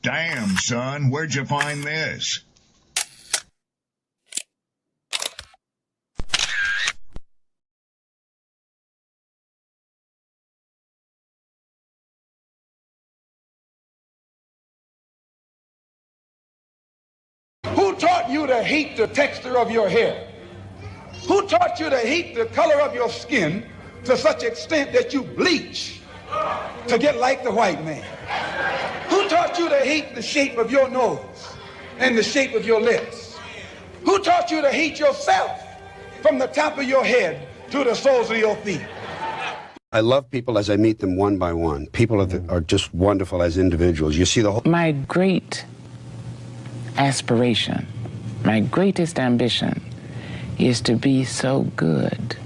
Damn, son, where'd you find this? Who taught you to hate the texture of your hair? Who taught you to hate the color of your skin to such extent that you bleach to get like the white man? Who taught you to hate the shape of your nose and the shape of your lips? Who taught you to hate yourself from the top of your head to the soles of your feet? I love people as I meet them one by one. People are just wonderful as individuals. You see the whole... My great aspiration, my greatest ambition is to be so good.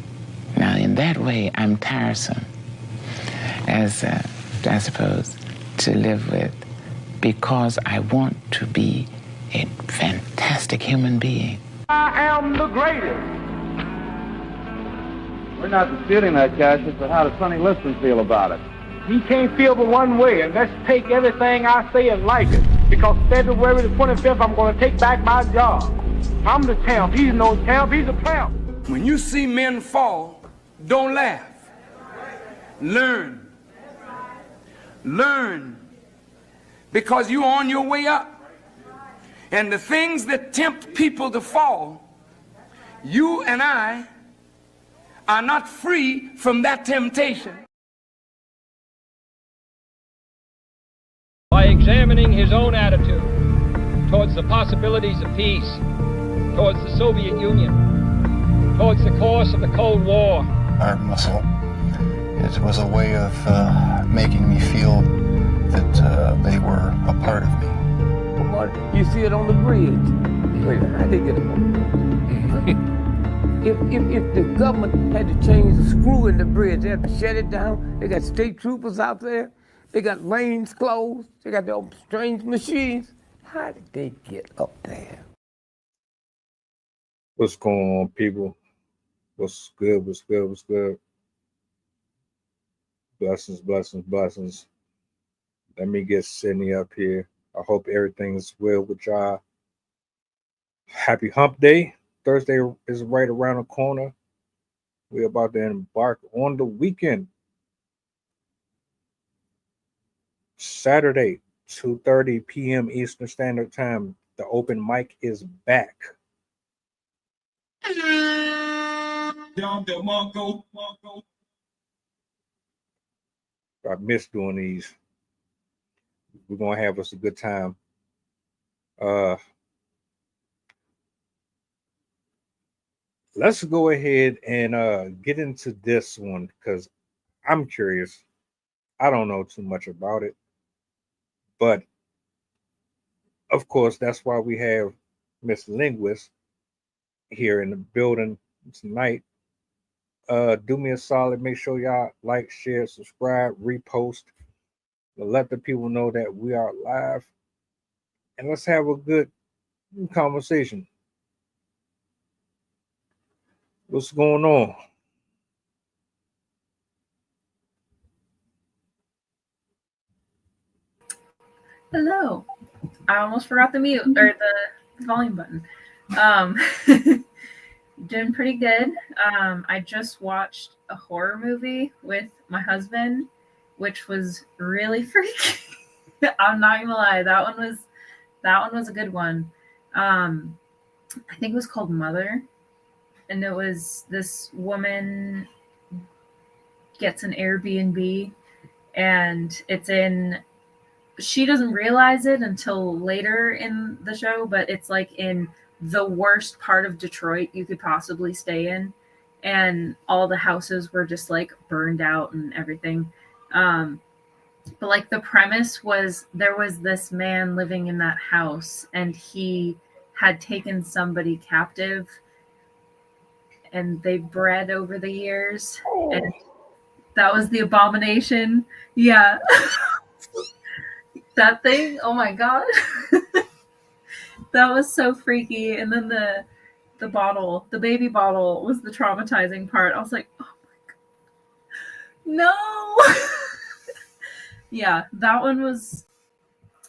Now, in that way, I'm tiresome, as I suppose, to live with, because I want to be a fantastic human being. I am the greatest. We're not disputing that, Cassius, but how does Sonny Liston feel about it? He can't feel but one way, and let's take everything I say and like it. Because February the 25th, I'm going to take back my job. I'm the champ. He's no champ. He's a tramp. When you see men fall, don't laugh. Learn. Learn. Because you're on your way up. And the things that tempt people to fall, you and I are not free from that temptation. By examining his own attitude towards the possibilities of peace, towards the Soviet Union, towards the course of the Cold War. Art muscle. It was a way of making me feel that they were a part of me. You see it on the bridge. Wait, how they get it? If the government had to change the screw in the bridge, they had to shut it down. They got state troopers out there. They got lanes closed. They got their strange machines. How did they get up there? What's going on, people? What's good? What's good? What's good? Blessings, blessings, blessings. Let me get Sydney up here. I hope everything's well with y'all. Happy Hump Day. Thursday is right around the corner. We're about to embark on the weekend. Saturday, 2:30 p.m. Eastern Standard Time. The open mic is back. I miss doing these. We're going to have us a good time. Let's go ahead and get into this one because I'm curious. I don't know too much about it. But, of course, that's why we have Miss Linguist here in the building tonight. Do me a solid. Make sure y'all like, share, subscribe, repost. Let the people know that we are live. And let's have a good conversation. What's going on? Hello. I almost forgot the mute or the volume button. Doing pretty good. I just watched a horror movie with my husband, which was really freaky. I'm not gonna lie, that one was a good one. I think it was called Mother, and it was this woman gets an Airbnb, and she doesn't realize it until later in the show, but it's like in the worst part of Detroit you could possibly stay in, and all the houses were just like burned out and everything. But like the premise was there was this man living in that house, and he had taken somebody captive, and they bred over the years. Oh. And that was the abomination. Yeah. That thing, oh my god. That was so freaky. And then the baby bottle was the traumatizing part. I was like, oh my god, no. Yeah, that one was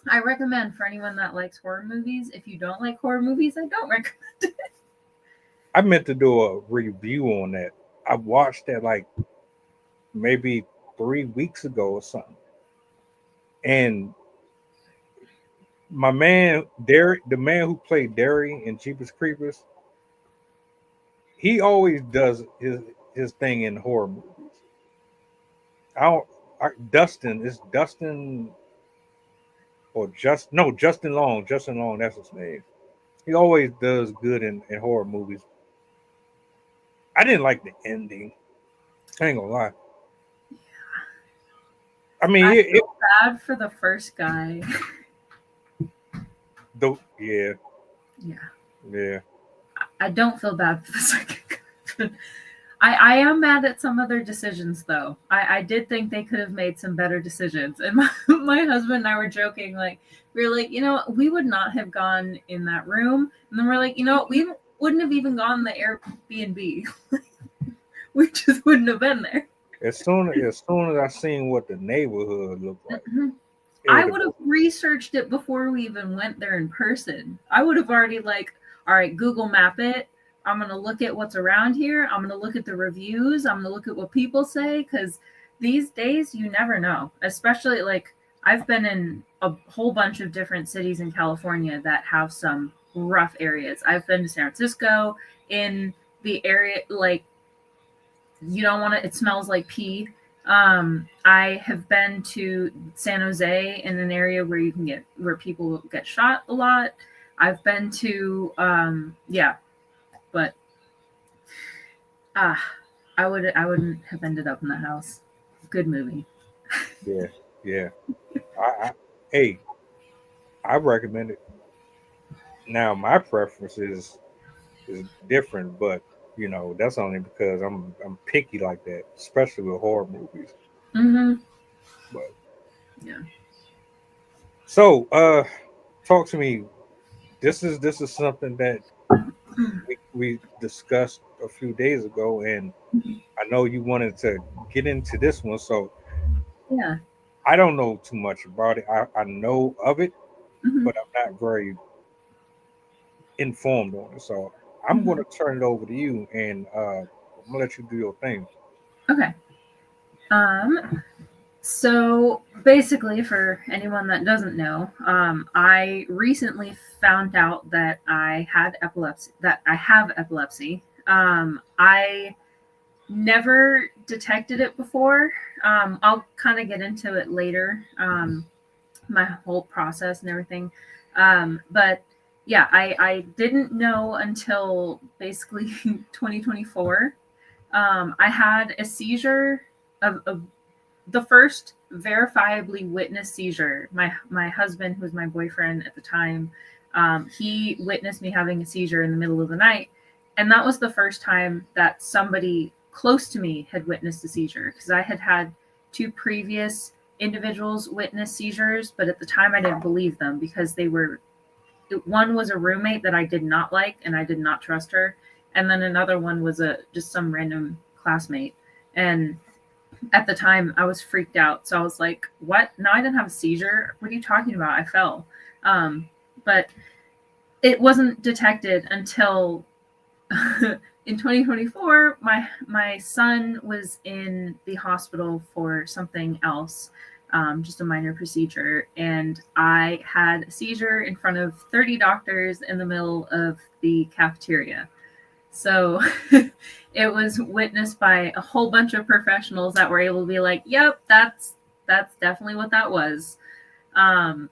I recommend for anyone that likes horror movies. If you don't like horror movies, I don't recommend it. I meant to do a review on that. I watched that like maybe 3 weeks ago or something. And my man, Derek, the man who played Derry in Jeepers Creepers, he always does his thing in horror movies. Dustin, it's Dustin or Justin Long. Justin Long, that's his name. He always does good in horror movies. I didn't like the ending. I ain't gonna lie. I mean, I feel bad for the first guy. Yeah. I don't feel bad for the second guy. I am mad at some other decisions, though. I did think they could have made some better decisions. And my husband and I were joking, like, we were like, we would not have gone in that room. And then we're like, we wouldn't have even gone the Airbnb. We just wouldn't have been there. As soon as I seen what the neighborhood looked like, I would have researched it before we even went there in person. I would have already all right, Google Map it. I'm going to look at what's around here. I'm going to look at the reviews. I'm going to look at what people say, because these days you never know. Especially I've been in a whole bunch of different cities in California that have some rough areas. I've been to San Francisco, in the area you don't want to, it smells like pee. I have been to San Jose, in an area where people get shot a lot. I've been to but I wouldn't have ended up in the house. Good movie. Yeah. I recommend it. Now my preference is different, but that's only because I'm picky like that, especially with horror movies. Mm-hmm. But yeah. So, talk to me. This is something that we discussed a few days ago, and I know you wanted to get into this one. So, yeah, I don't know too much about it. I know of it, mm-hmm. but I'm not very informed on it. So, I'm going to turn it over to you, and I'm going to let you do your thing. Okay. So basically, for anyone that doesn't know, I recently found out that I have epilepsy. I never detected it before. I'll kind of get into it later, my whole process and everything. But yeah, I didn't know until basically 2024. I had a seizure of the first verifiably witnessed seizure. My husband, who was my boyfriend at the time, he witnessed me having a seizure in the middle of the night. And that was the first time that somebody close to me had witnessed a seizure, because I had had 2 previous individuals witness seizures, but at the time I didn't believe them, because one was a roommate that I did not like and I did not trust her. And then another one was just some random classmate. And at the time I was freaked out. So I was like, what? No, I didn't have a seizure. What are you talking about? I fell. But it wasn't detected until in 2024, my son was in the hospital for something else, just a minor procedure. And I had a seizure in front of 30 doctors in the middle of the cafeteria. So it was witnessed by a whole bunch of professionals that were able to be like, yep, that's definitely what that was. And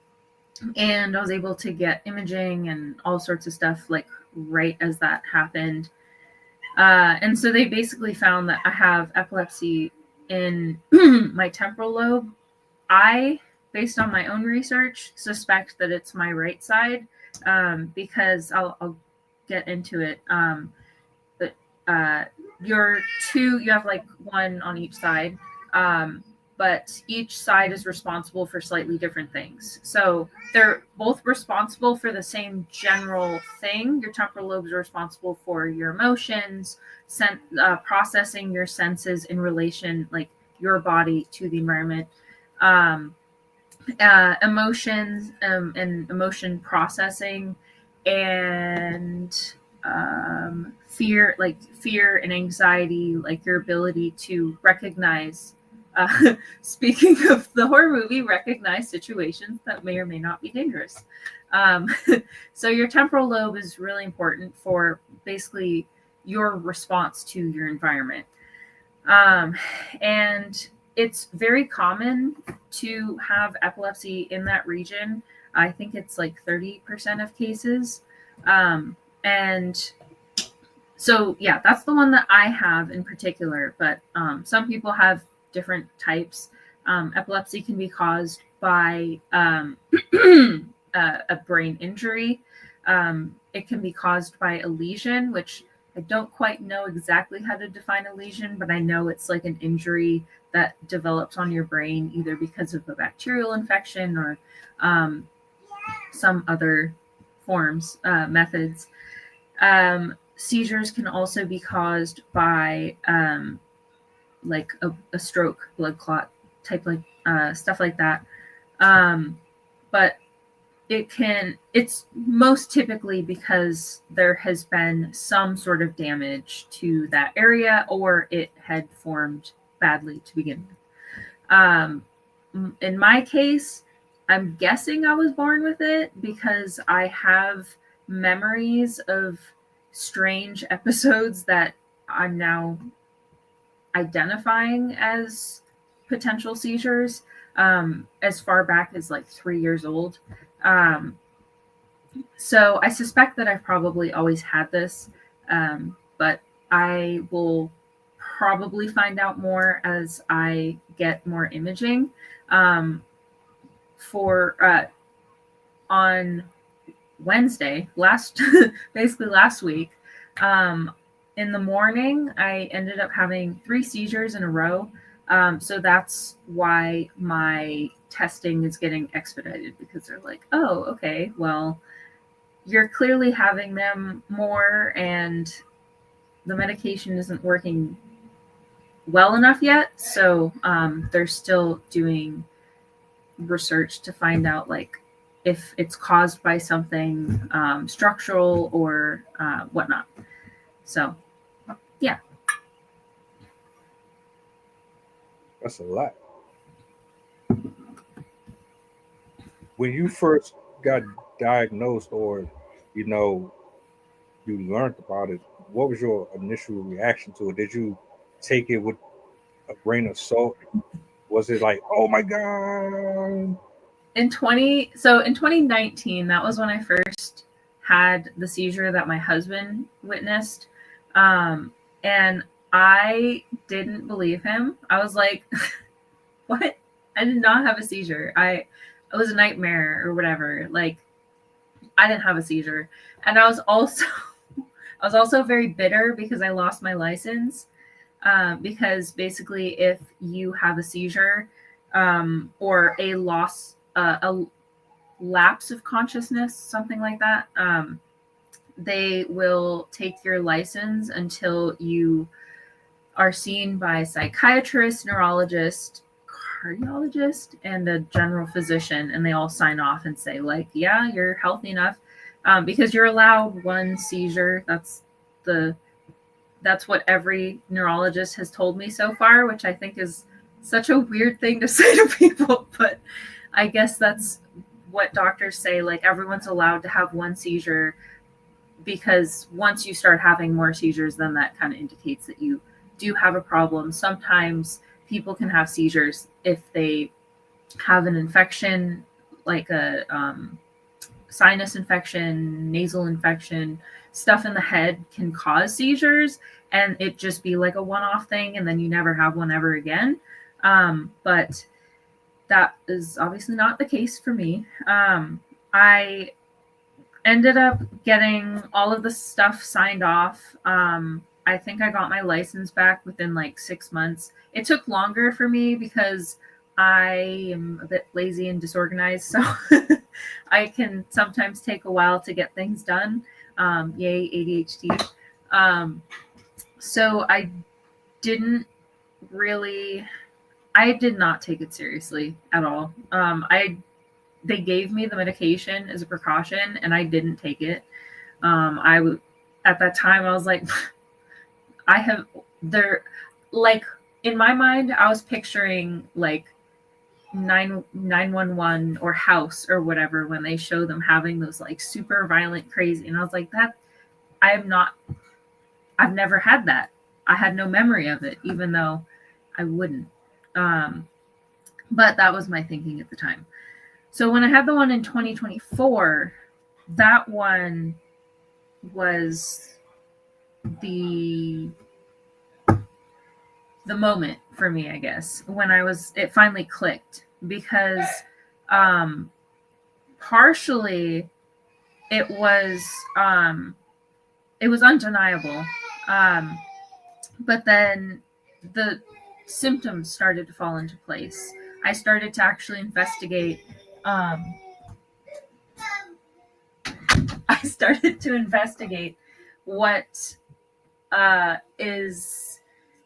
I was able to get imaging and all sorts of stuff right as that happened. And so they basically found that I have epilepsy in my temporal lobe. I, based on my own research, suspect that it's my right side, because I'll get into it. You have one on each side, but each side is responsible for slightly different things. So they're both responsible for the same general thing. Your temporal lobes are responsible for your emotions, processing your senses in relation, your body to the environment. emotions and emotion processing, and fear and anxiety, like your ability to recognize, speaking of the horror movie, recognize situations that may or may not be dangerous. Um, so your temporal lobe is really important for basically your response to your environment. And it's very common to have epilepsy in that region. I think it's like 30% of cases. And so, yeah, that's the one that I have in particular. But some people have different types. Epilepsy can be caused by a brain injury. It can be caused by a lesion, which I don't quite know exactly how to define a lesion, but I know it's like an injury that develops on your brain either because of a bacterial infection or some other methods. Seizures can also be caused by like a stroke, blood clot type, like stuff like that. But it's most typically because there has been some sort of damage to that area, or it had formed badly to begin with. In my case, I'm guessing I was born with it because I have memories of strange episodes that I'm now identifying as potential seizures, as far back as like 3 years old. So I suspect that I've probably always had this, but I will probably find out more as I get more imaging. On Wednesday, basically last week, in the morning, I ended up having 3 seizures in a row. So that's why my testing is getting expedited, because they're like, oh, okay, well, you're clearly having them more and the medication isn't working well enough yet. So they're still doing research to find out like if it's caused by something structural or whatnot. So, yeah. That's a lot. When you first got diagnosed, or you learned about it, what was your initial reaction to it? Did you take it with a grain of salt? Was it like, oh my god? In 2019, that was when I first had the seizure that my husband witnessed. And I didn't believe him. I was like, what? I did not have a seizure. It was a nightmare or whatever. Like, I didn't have a seizure. And I was also very bitter because I lost my license. Because basically if you have a seizure, or a lapse of consciousness, something like that, they will take your license until you are seen by a psychiatrist, neurologist, cardiologist, and a general physician, and they all sign off and say like, yeah, you're healthy enough, because you're allowed 1 seizure. That's what every neurologist has told me so far, which I think is such a weird thing to say to people, but I guess that's what doctors say. Like, everyone's allowed to have 1 seizure, because once you start having more seizures, then that kind of indicates that you do have a problem. Sometimes people can have seizures if they have an infection, like a sinus infection, nasal infection. Stuff in the head can cause seizures, and it just be like a one-off thing, and then you never have one ever again. But that is obviously not the case for me. I ended up getting all of the stuff signed off. I think I got my license back within like 6 months. It took longer for me because I am a bit lazy and disorganized, so I can sometimes take a while to get things done. Yay, ADHD. So I didn't really I did not take it seriously at all. They gave me the medication as a precaution, and I didn't take it. At that time I was like, like in my mind I was picturing like 911 or House or whatever when they show them having those like super violent crazy, and I was like, that I've never had that. I had no memory of it, even though I wouldn't. But that was my thinking at the time. So when I had the one in 2024, that one was the moment for me, I guess, when it finally clicked, because partially it was undeniable, but then the symptoms started to fall into place. I started to actually investigate. What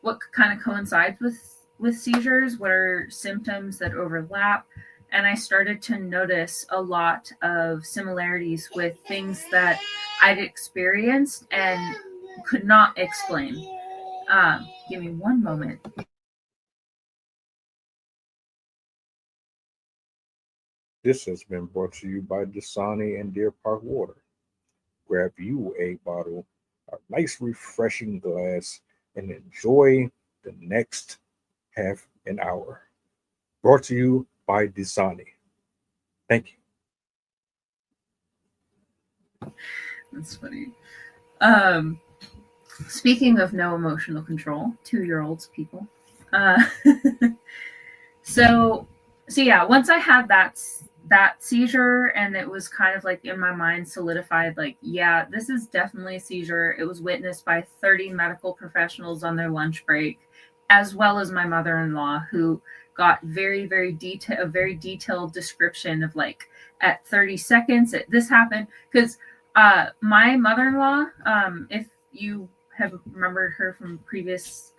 what kind of coincides with seizures, what are symptoms that overlap, and I started to notice a lot of similarities with things that I'd experienced and could not explain. Give me one moment. This has been brought to you by Dasani and Deer Park Water. Grab you a bottle, a nice refreshing glass, and enjoy the next half an hour. Brought to you by Dasani. Thank you. That's funny. Speaking of no emotional control, 2-year-olds, people. So yeah, once I had that seizure, and it was kind of like in my mind solidified, like, yeah, this is definitely a seizure. It was witnessed by 30 medical professionals on their lunch break, as well as my mother-in-law, who got a very detailed description of like at 30 seconds this happened. Because my mother-in-law, if you have remembered her from previous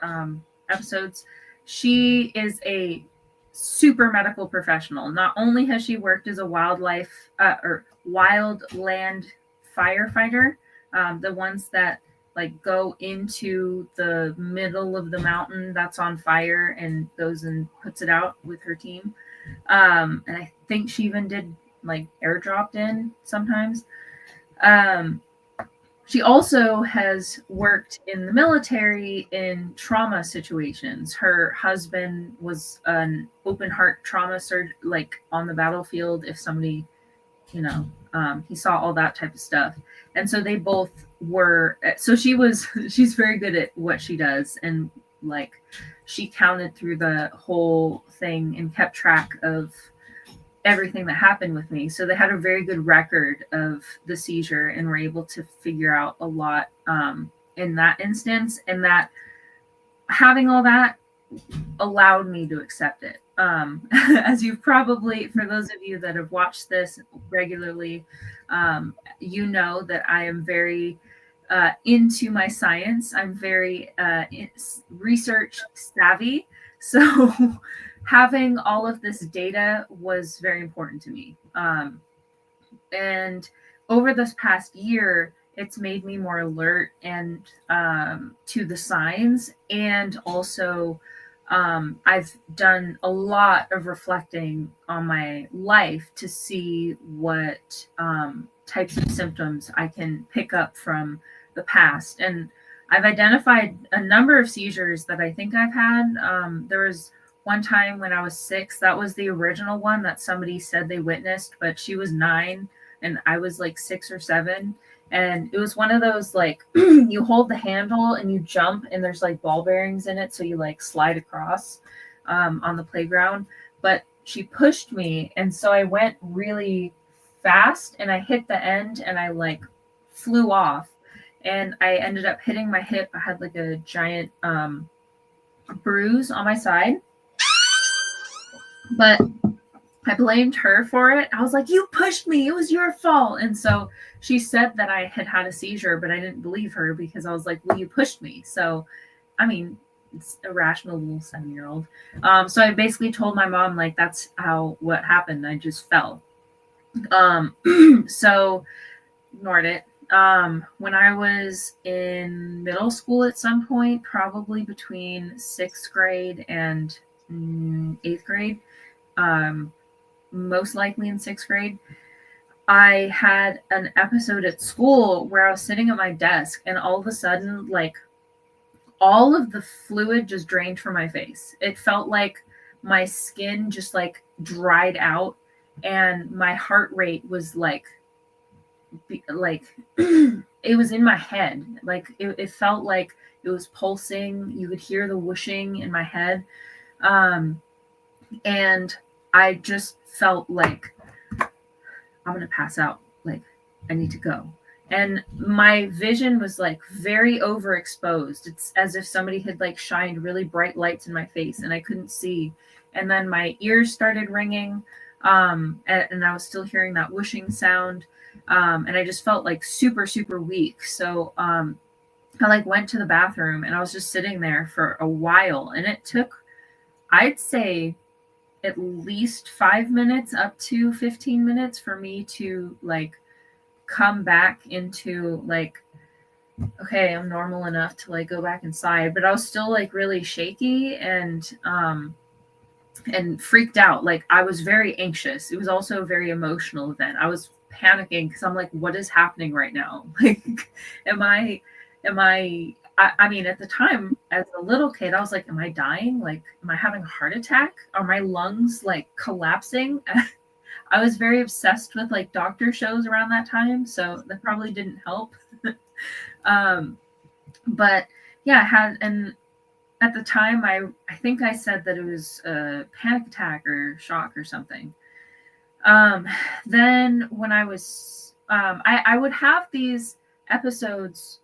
episodes, she is a super medical professional. Not only has she worked as a wildland firefighter, the ones that like go into the middle of the mountain that's on fire and goes and puts it out with her team. And I think she even did like airdropped in sometimes. She also has worked in the military in trauma situations. Her husband was an open heart trauma surgeon, like on the battlefield. If somebody, he saw all that type of stuff. And so they both were, so she's very good at what she does. And like, she counted through the whole thing and kept track of everything that happened with me. So they had a very good record of the seizure and were able to figure out a lot in that instance, and that having all that allowed me to accept it. As you've probably, for those of you that have watched this regularly, you know that I am very into my science. I'm very research savvy. So having all of this data was very important to me. And over this past year, it's made me more alert and to the signs. And also, I've done a lot of reflecting on my life to see what types of symptoms I can pick up from the past. And I've identified a number of seizures that I think I've had. There was one time when I was 6, that was the original one that somebody said they witnessed, but she was 9 and I was like 6 or 7. And it was one of those, like, you hold the handle and you jump and there's like ball bearings in it. So you like slide across on the playground. But she pushed me. And so I went really fast and I hit the end and I like flew off. And I ended up hitting my hip. I had like a giant bruise on my side. But I blamed her for it. I was like, you pushed me. It was your fault. And so she said that I had had a seizure, but I didn't believe her because I was like, well, you pushed me. So, I mean, irrational little 7-year-old. So I basically told my mom, like, that's what happened. I just fell. So ignored it. When I was in middle school at some point, probably between 6th grade and 8th grade, most likely in 6th grade, I had an episode at school where I was sitting at my desk and all of a sudden, like, all of the fluid just drained from my face. It felt like my skin just like dried out and my heart rate was like it was in my head. Like it felt like it was pulsing. You could hear the whooshing in my head. And I just felt like I'm going to pass out. Like I need to go. And my vision was like very overexposed. It's as if somebody had like shined really bright lights in my face and I couldn't see. And then my ears started ringing. And I was still hearing that whooshing sound. And I just felt like super, super weak. So I like went to the bathroom and I was just sitting there for a while. And it took, I'd say, at least 5 minutes up to 15 minutes for me to like come back into like, okay, I'm normal enough to like go back inside. But I was still like really shaky and freaked out. Like I was very anxious. It was also a very emotional event. I was panicking because I'm like, what is happening right now? Like, I mean, at the time as a little kid, I was like, am I dying? Like, am I having a heart attack? Are my lungs like collapsing? I was very obsessed with like doctor shows around that time. So that probably didn't help. But yeah, and at the time, I think I said that it was a panic attack or shock or something. Then when I was, I would have these episodes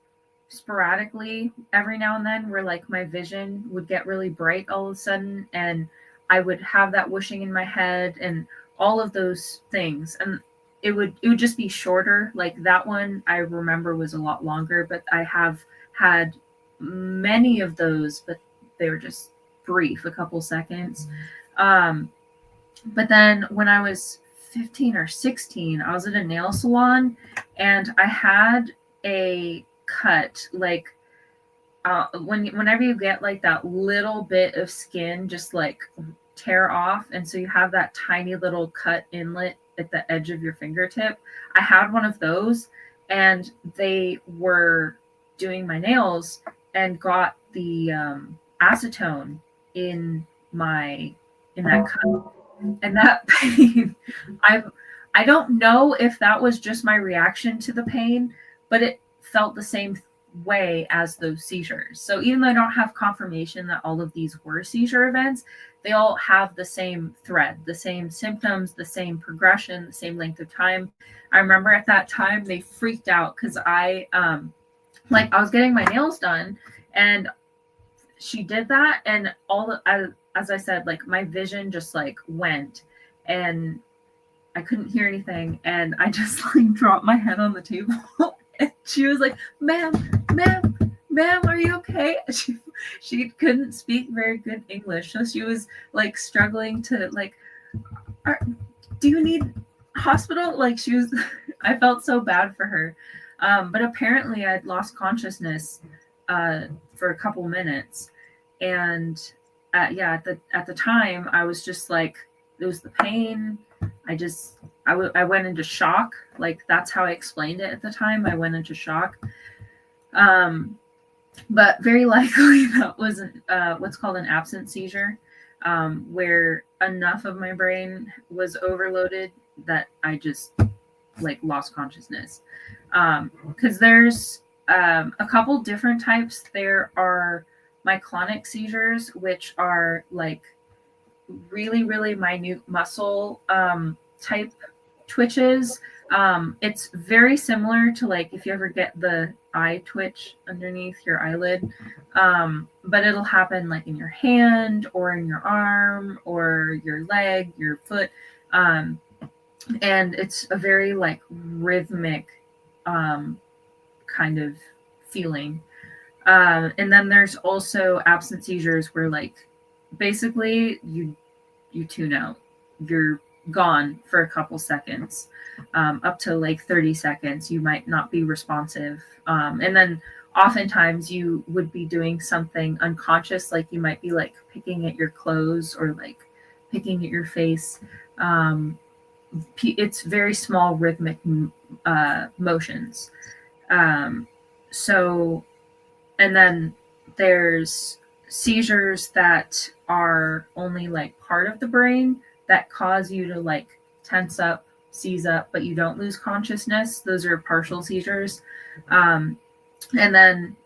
sporadically every now and then where like my vision would get really bright all of a sudden and I would have that whooshing in my head and all of those things. And it would just be shorter. Like that one I remember was a lot longer, but I have had many of those, but they were just brief, a couple seconds. But then when I was 15 or 16, I was at a nail salon and I had a cut, like whenever you get like that little bit of skin just like tear off, and so you have that tiny little cut inlet at the edge of your fingertip. I had one of those and they were doing my nails and got the acetone in that cut. And that pain, I don't know if that was just my reaction to the pain, but it felt the same way as those seizures. So even though I don't have confirmation that all of these were seizure events, they all have the same thread, the same symptoms, the same progression, the same length of time. I remember at that time they freaked out because I was getting my nails done and she did that and as I said, like my vision just like went and I couldn't hear anything and I just like dropped my head on the table and she was like, ma'am, are you okay? She couldn't speak very good English. So she was like struggling to like, do you need hospital? Like I felt so bad for her. But apparently I'd lost consciousness for a couple minutes. And at the time I was just like, it was the pain. I went into shock. Like that's how I explained it at the time. I went into shock. But very likely that was what's called an absent seizure, where enough of my brain was overloaded that I just like lost consciousness. Because there's a couple different types. There are myoclonic seizures, which are like really, really minute muscle type twitches. It's very similar to like if you ever get the eye twitch underneath your eyelid, but it'll happen like in your hand or in your arm or your leg, your foot, and it's a very like rhythmic kind of feeling. And then there's also absent seizures where, like, basically you tune out. You're gone for a couple seconds, up to like 30 seconds. You might not be responsive. And then oftentimes you would be doing something unconscious, like you might be like picking at your clothes or like picking at your face. It's very small rhythmic motions. So, and then there's seizures that are only like part of the brain that cause you to like tense up, seize up, but you don't lose consciousness. Those are partial seizures. And then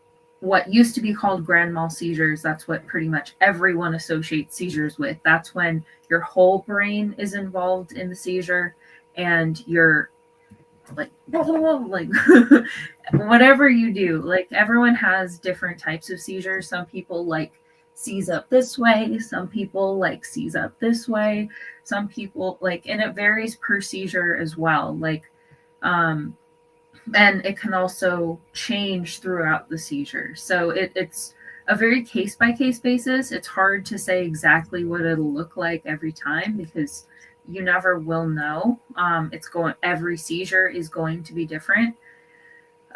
what used to be called grand mal seizures, that's what pretty much everyone associates seizures with. That's when your whole brain is involved in the seizure and you're like whatever you do, like everyone has different types of seizures. Some people like seize up this way, some people like seize up this way, some people like, and it varies per seizure as well, like and it can also change throughout the seizure. So it's a very case by case basis. It's hard to say exactly what it'll look like every time because you never will know. Every seizure is going to be different.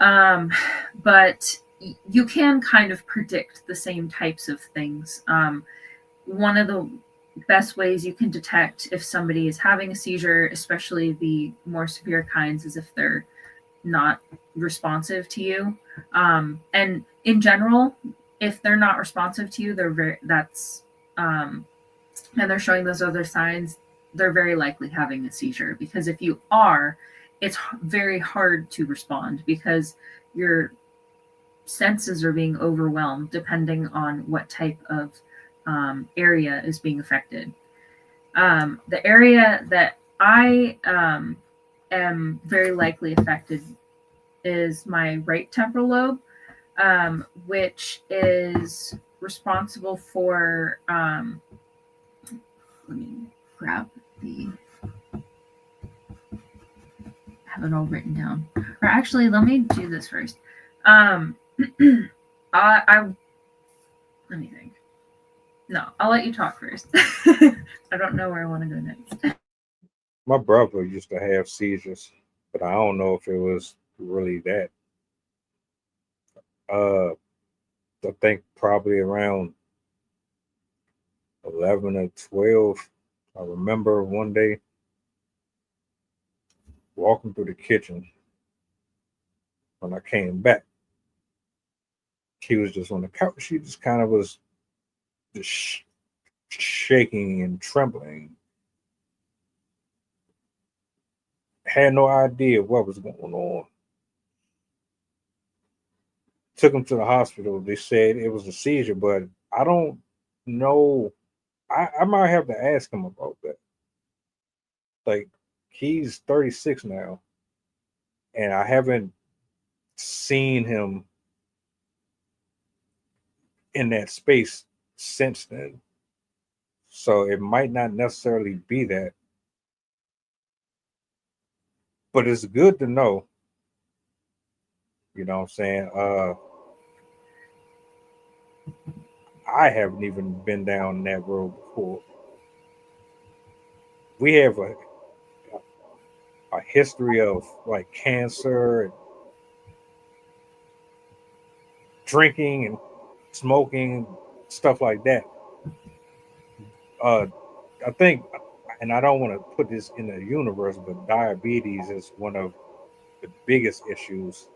But you can kind of predict the same types of things. One of the best ways you can detect if somebody is having a seizure, especially the more severe kinds, is if they're not responsive to you. And in general, if they're not responsive to you, and they're showing those other signs, they're very likely having a seizure, because if you are, it's very hard to respond because your senses are being overwhelmed depending on what type of area is being affected. The area that I am very likely affected is my right temporal lobe, which is responsible for, let me grab I have it all written down. Or actually, let me do this first. I let me think. No, I'll let you talk first. I don't know where I want to go next. My brother used to have seizures, but I don't know if it was really that. I think probably around 11 or 12. I remember one day walking through the kitchen. When I came back, he was just on the couch. He just kind of was just shaking and trembling. Had no idea what was going on. Took him to the hospital. They said it was a seizure, but I don't know. I might have to ask him about that. Like, he's 36 now, and I haven't seen him in that space since then. So it might not necessarily be that. But it's good to know. You know what I'm saying? I haven't even been down that road before. We have a history of like cancer and drinking and smoking, stuff like that. I think, and I don't want to put this in the universe, but diabetes is one of the biggest issues,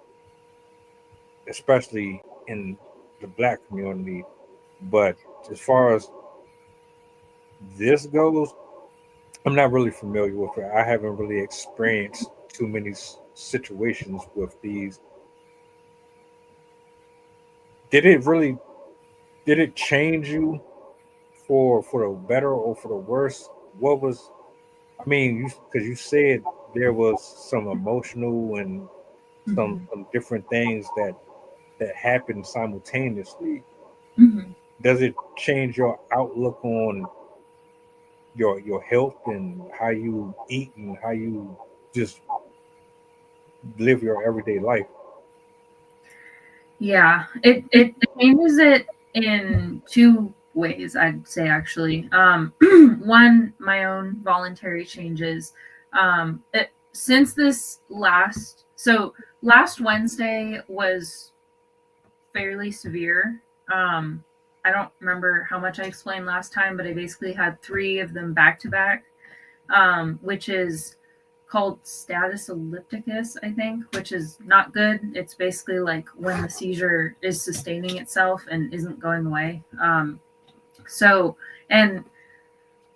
especially in the Black community. But as far as this goes, I'm not really familiar with it. I haven't really experienced too many situations with these. Did it change you for the better or for the worse? What was, I mean, because you said there was some emotional and some different things that happened simultaneously. Mm-hmm. Does it change your outlook on your health and how you eat and how you just live your everyday life? Yeah, it changes it in two ways, I'd say, actually. One, my own voluntary changes. Since this last Wednesday was fairly severe. I don't remember how much I explained last time, but I basically had 3 of them back to back, which is called status ellipticus, I think, which is not good. It's basically like when the seizure is sustaining itself and isn't going away. And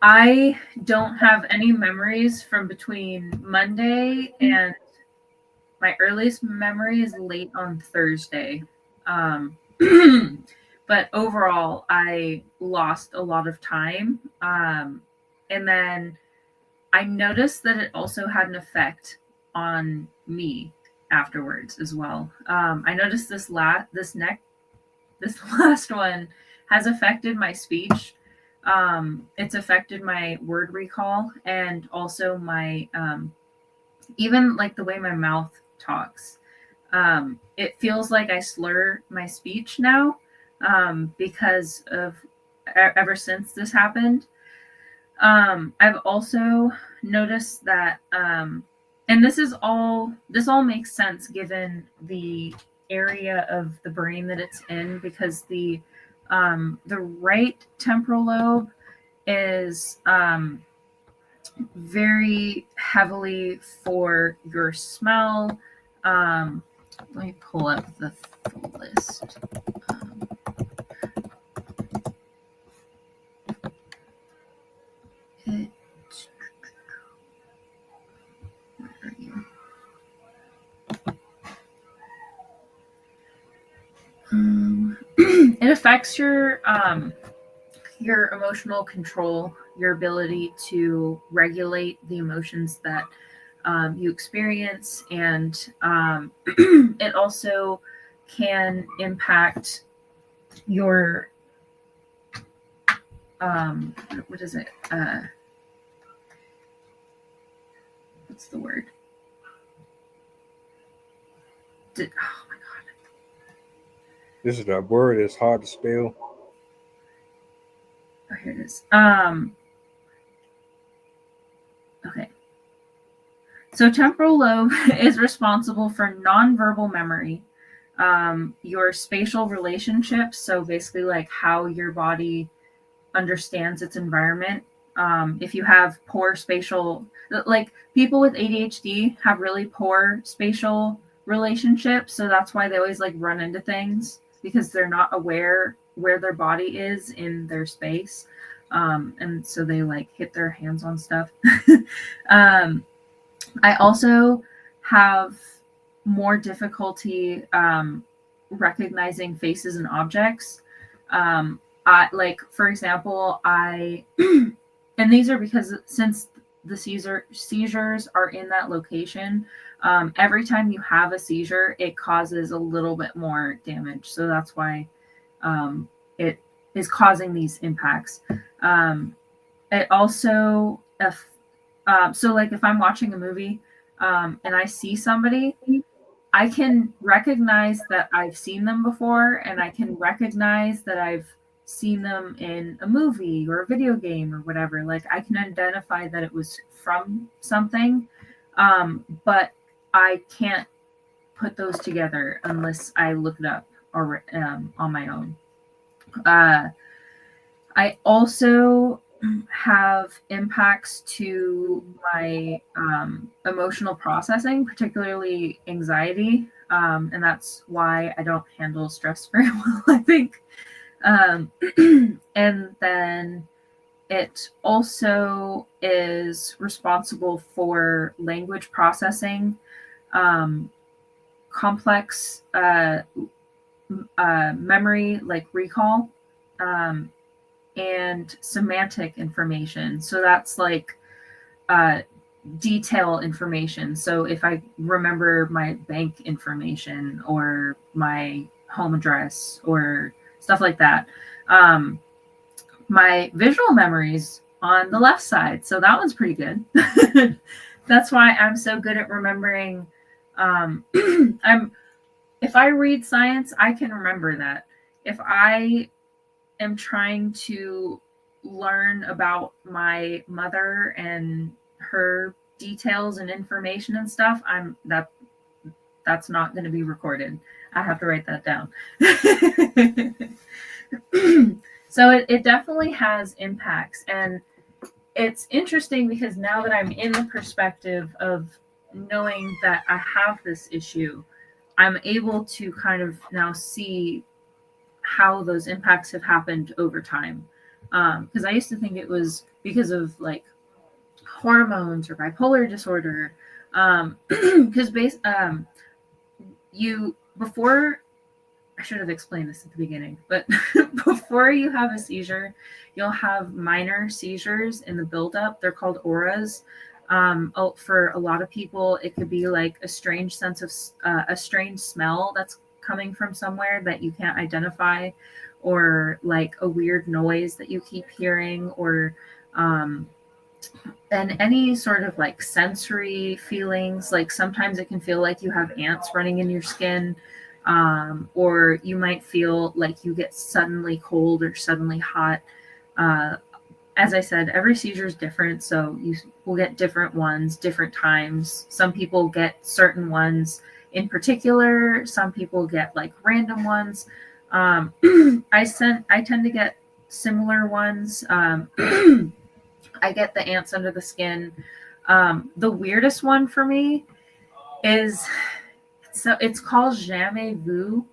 I don't have any memories from between Monday and my earliest memory is late on Thursday. But overall, I lost a lot of time. And then I noticed that it also had an effect on me afterwards as well. I noticed this last one has affected my speech. It's affected my word recall and also my even like the way my mouth talks. It feels like I slur my speech now because of ever since this happened. I've also noticed that, and this all makes sense given the area of the brain that it's in, because the right temporal lobe is very heavily for your smell. Let me pull up the full list. Where are you? It affects your emotional control, your ability to regulate the emotions that you experience, and it also can impact your what is it? What's the word? Oh my god! This is a word that's hard to spell. Oh, here it is. Okay. So temporal lobe is responsible for nonverbal memory, your spatial relationships. So basically like how your body understands its environment. If you have poor spatial, like people with ADHD have really poor spatial relationships. So that's why they always like run into things, because they're not aware where their body is in their space. And so they like hit their hands on stuff. I also have more difficulty recognizing faces and objects. Like, for example, and these are because since the seizures are in that location, every time you have a seizure, it causes a little bit more damage. So that's why it is causing these impacts. It also, so like if I'm watching a movie and I see somebody, I can recognize that I've seen them before, and I can recognize that I've seen them in a movie or a video game or whatever. Like I can identify that it was from something, but I can't put those together unless I look it up or on my own. I also have impacts to my emotional processing, particularly anxiety, and that's why I don't handle stress very well, I think. And then it also is responsible for language processing, complex memory, like recall, and semantic information. So that's like detail information. So if I remember my bank information or my home address or stuff like that, my visual memory's on the left side. So that one's pretty good. That's why I'm so good at remembering. I'm if I read science, I can remember that. If I am trying to learn about my mother and her details and information and stuff, that's not going to be recorded. I have to write that down. So it definitely has impacts, and it's interesting because now that I'm in the perspective of knowing that I have this issue, I'm able to kind of now see how those impacts have happened over time. Because I used to think it was because of like hormones or bipolar disorder. Because before, I should have explained this at the beginning, but before you have a seizure, you'll have minor seizures in the buildup. They're called auras. For a lot of people, it could be like a strange sense of a strange smell that's coming from somewhere that you can't identify, or like a weird noise that you keep hearing, or and any sort of like sensory feelings. Like sometimes it can feel like you have ants running in your skin, or you might feel like you get suddenly cold or suddenly hot. As I said, every seizure is different, so you will get different ones, different times. Some people get certain ones in particular. Some people get like random ones. I tend to get similar ones. I get the ants under the skin. The weirdest one for me is, so it's called jamais vu,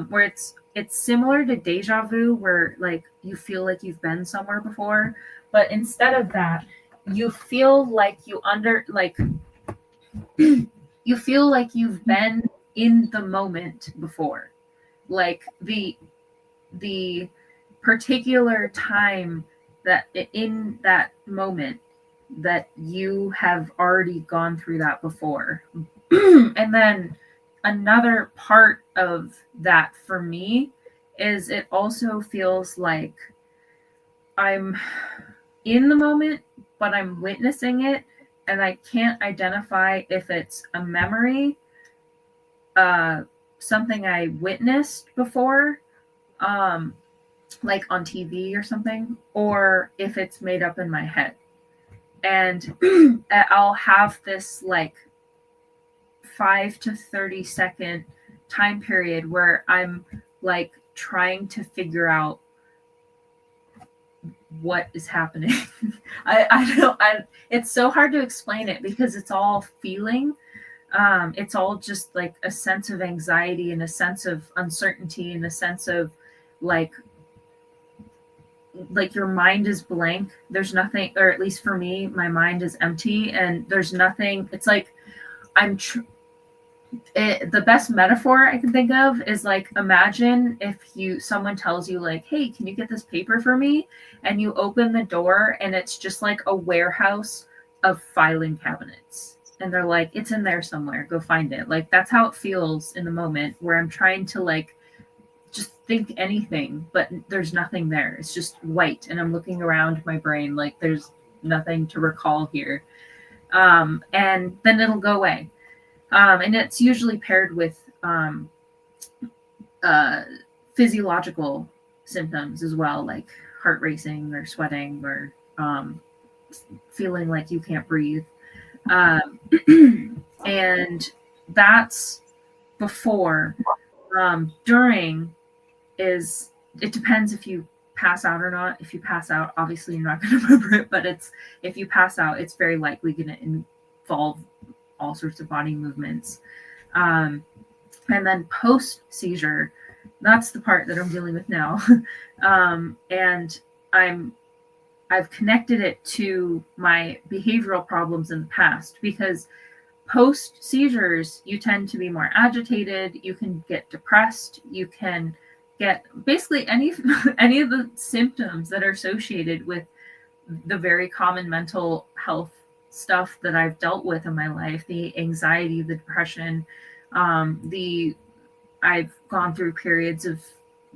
where it's similar to deja vu, where like you feel like you've been somewhere before, but instead of that, you feel like you feel like you've been in the moment before, like the particular time that in that moment that you have already gone through that before. And then another part of that for me is it also feels like I'm in the moment, but I'm witnessing it, and I can't identify if it's a memory, something I witnessed before, like on TV or something, or if it's made up in my head. And I'll have this like 5 to 30 second time period where I'm like trying to figure out what is happening. It's so hard to explain it because it's all feeling. It's all just like a sense of anxiety and a sense of uncertainty and a sense of like your mind is blank. There's nothing, or at least for me, my mind is empty and there's nothing. It's like the best metaphor I can think of is like, imagine if someone tells you like, hey, can you get this paper for me? And you open the door and it's just like a warehouse of filing cabinets. And they're like, it's in there somewhere, go find it. Like that's how it feels in the moment where I'm trying to like just think anything, but there's nothing there. It's just white. And I'm looking around my brain like there's nothing to recall here. And then it'll go away. And it's usually paired with physiological symptoms as well, like heart racing or sweating or feeling like you can't breathe. And that's before. During is, it depends if you pass out or not. If you pass out, obviously you're not going to remember it, but if you pass out, it's very likely going to involve all sorts of body movements. And then post seizure, that's the part that I'm dealing with now. And I've connected it to my behavioral problems in the past, because post seizures, you tend to be more agitated, you can get depressed, you can get basically any of the symptoms that are associated with the very common mental health stuff that I've dealt with in my life, the anxiety, the depression, I've gone through periods of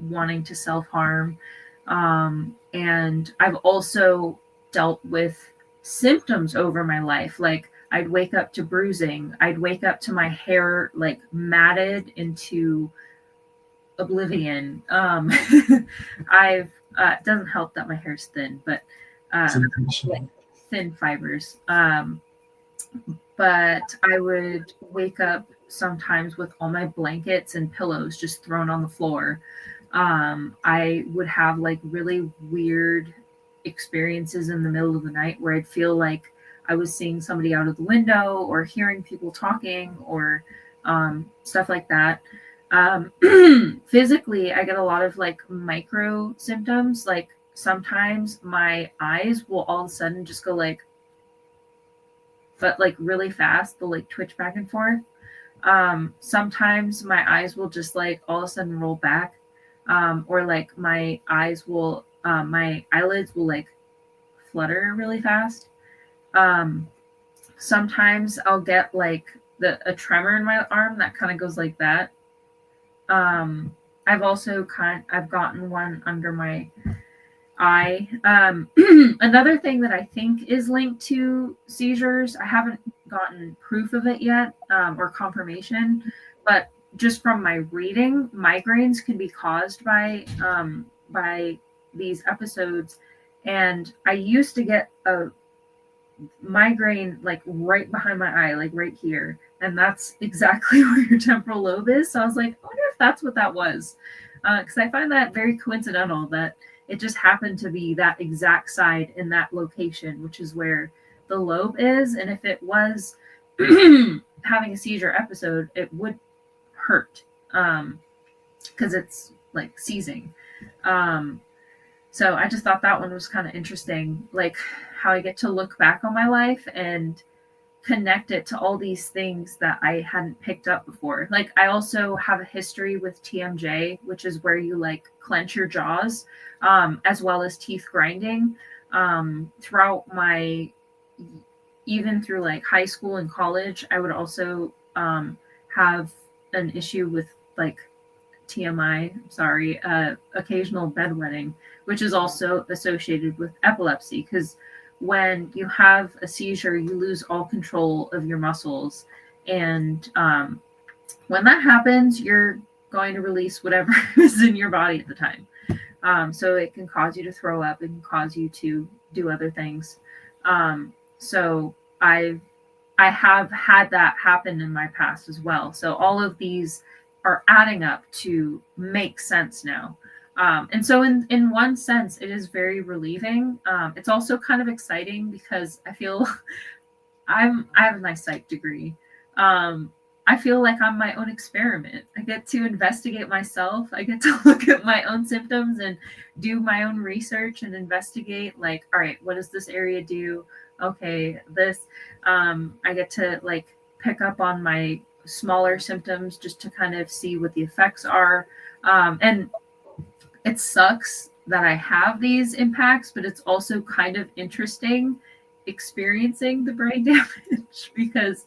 wanting to self-harm, and I've also dealt with symptoms over my life. Like I'd wake up to bruising. I'd wake up to my hair like matted into oblivion. I've it doesn't help that my hair's thin, but like thin fibers. But I would wake up sometimes with all my blankets and pillows just thrown on the floor. I would have like really weird experiences in the middle of the night where I'd feel like I was seeing somebody out of the window or hearing people talking or stuff like that. Physically, I get a lot of like micro symptoms. Like sometimes my eyes will all of a sudden just go like, but like really fast, they'll like twitch back and forth. Sometimes my eyes will just like all of a sudden roll back, or like my eyes will, my eyelids will like flutter really fast. Sometimes I'll get like a tremor in my arm that kind of goes like that. I've gotten one under my eye. Another thing that I think is linked to seizures, I haven't gotten proof of it yet, or confirmation, but just from my reading, migraines can be caused by these episodes. And I used to get a migraine like right behind my eye, like right here. And that's exactly where your temporal lobe is. So I was like, I wonder if that's what that was. Because I find that very coincidental that it just happened to be that exact side in that location, which is where the lobe is. And if it was having a seizure episode, it would hurt because it's like seizing. So I just thought that one was kind of interesting, like how I get to look back on my life and connect it to all these things that I hadn't picked up before. Like I also have a history with TMJ, which is where you like clench your jaws, as well as teeth grinding. Throughout even through like high school and college, I would also have an issue with like TMI, sorry, occasional bedwetting, which is also associated with epilepsy, because when you have a seizure, you lose all control of your muscles. And when that happens, you're going to release whatever is in your body at the time. So it can cause you to throw up. It can cause you to do other things. So I have had that happen in my past as well. So all of these are adding up to make sense now. And so in one sense, it is very relieving. It's also kind of exciting because I feel I have a nice psych degree. I feel like I'm my own experiment. I get to investigate myself. I get to look at my own symptoms and do my own research and investigate, like, all right, what does this area do? Okay, this, I get to like pick up on my smaller symptoms just to kind of see what the effects are. And it sucks that I have these impacts, but it's also kind of interesting experiencing the brain damage because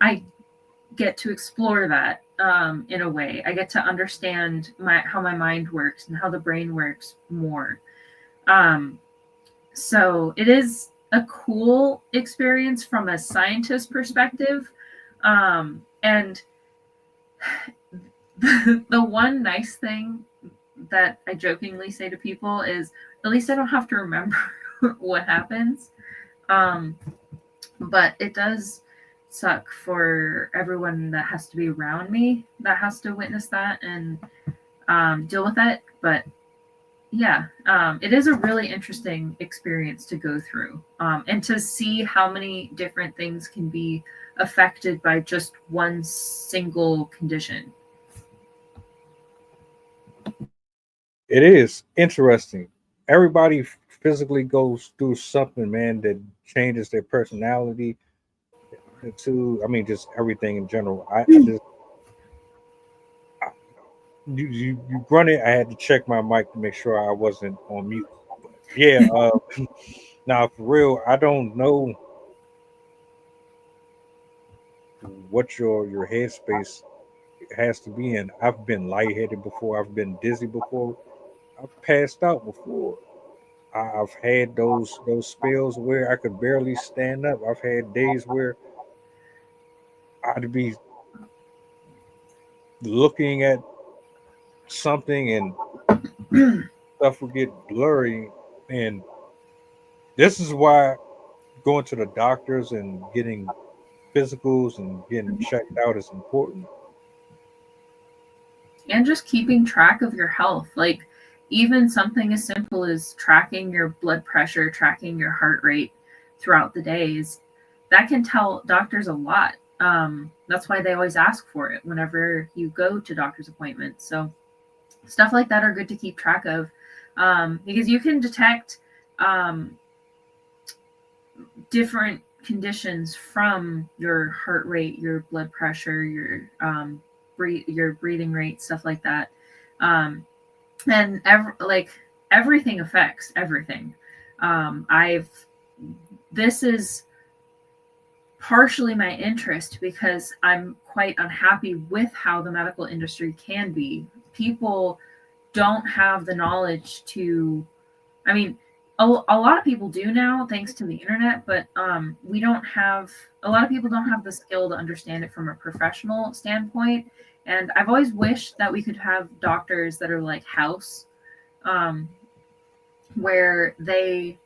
I get to explore that in a way. I get to understand how my mind works and how the brain works more. So it is a cool experience from a scientist perspective. And the one nice thing that I jokingly say to people is, at least I don't have to remember what happens. But it does suck for everyone that has to be around me, that has to witness that and deal with it. But yeah, it is a really interesting experience to go through, and to see how many different things can be affected by just one single condition. It is interesting. Everybody physically goes through something, man, that changes their personality. I mean, just everything in general. You run it. I had to check my mic to make sure I wasn't on mute. But yeah. Now, for real, I don't know what your headspace has to be in. I've been lightheaded before. I've been dizzy before. I've passed out before. I've had those spells where I could barely stand up. I've had days where I'd be looking at something and stuff would get blurry. And this is why going to the doctors and getting physicals and getting checked out is important. And just keeping track of your health. Like even something as simple as tracking your blood pressure, tracking your heart rate throughout the days, that can tell doctors a lot. That's why they always ask for it whenever you go to doctor's appointments. So stuff like that are good to keep track of, because you can detect different conditions from your heart rate, your blood pressure, your breathing rate, stuff like that. And everything affects everything. This is partially my interest because I'm quite unhappy with how the medical industry can be. People don't have the knowledge to, I mean, a lot of people do now thanks to the internet, but we don't have, a lot of people don't have the skill to understand it from a professional standpoint. And I've always wished that we could have doctors that are like House, where they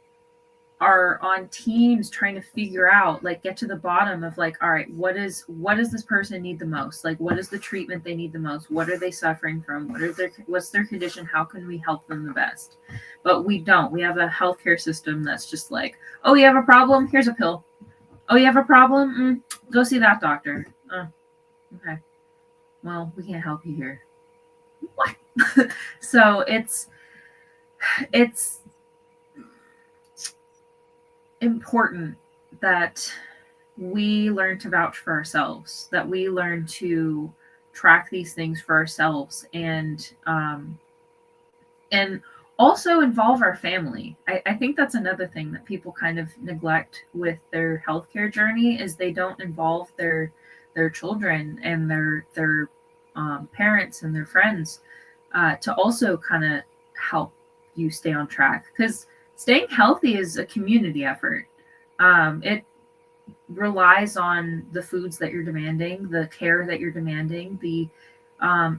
are on teams trying to figure out, like, get to the bottom of, like, all right, what does this person need the most? Like, what is the treatment they need the most? What are they suffering from? What's their condition? How can we help them the best? But we don't. We have a healthcare system that's just like, oh, you have a problem? Here's a pill. Oh, you have a problem? Go see that doctor. Oh, okay. Well, we can't help you here. What? So it's important that we learn to vouch for ourselves, that we learn to track these things for ourselves, and also involve our family. I think that's another thing that people kind of neglect with their healthcare journey, is they don't involve their children and their parents and their friends to also kind of help you stay on track, because staying healthy is a community effort. It relies on the foods that you're demanding, the care that you're demanding, the